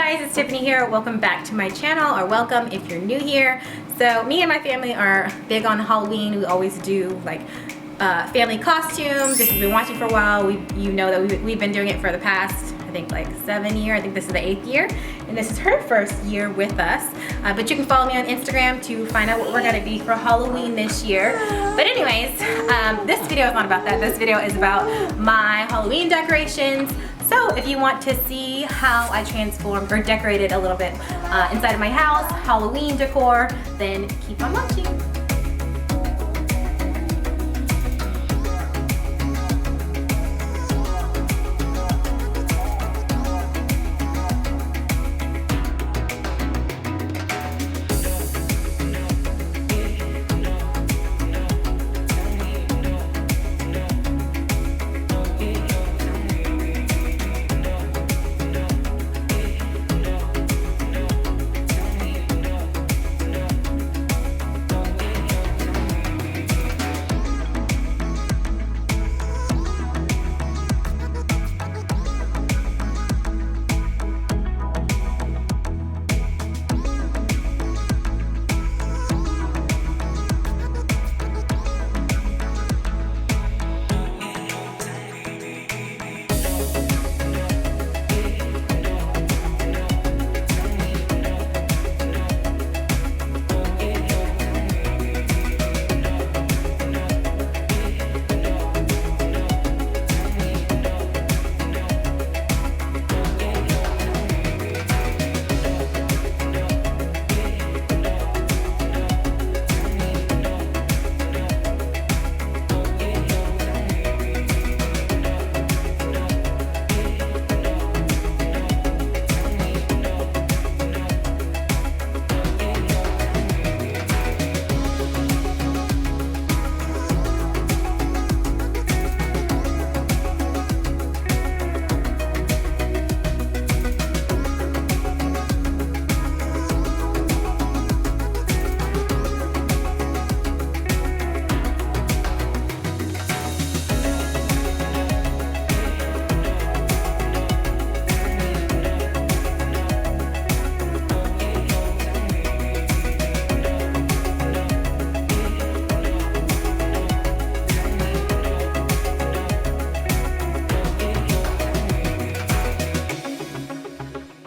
guys, it's Tiffany here. Welcome back to my channel, or welcome if you're new here. So me and my family are big on Halloween. We always do like family costumes. If you've been watching for a while, you know that we've been doing it for the past, I think like 7 years. I think this is the 8th year, and this is her first year with us. But you can follow me on Instagram to find out what we're gonna be for Halloween this year. But anyways, this video is not about that. This video is about my Halloween decorations. So if you want to see how I transformed or decorated a little bit inside of my house, Halloween decor, then keep on watching.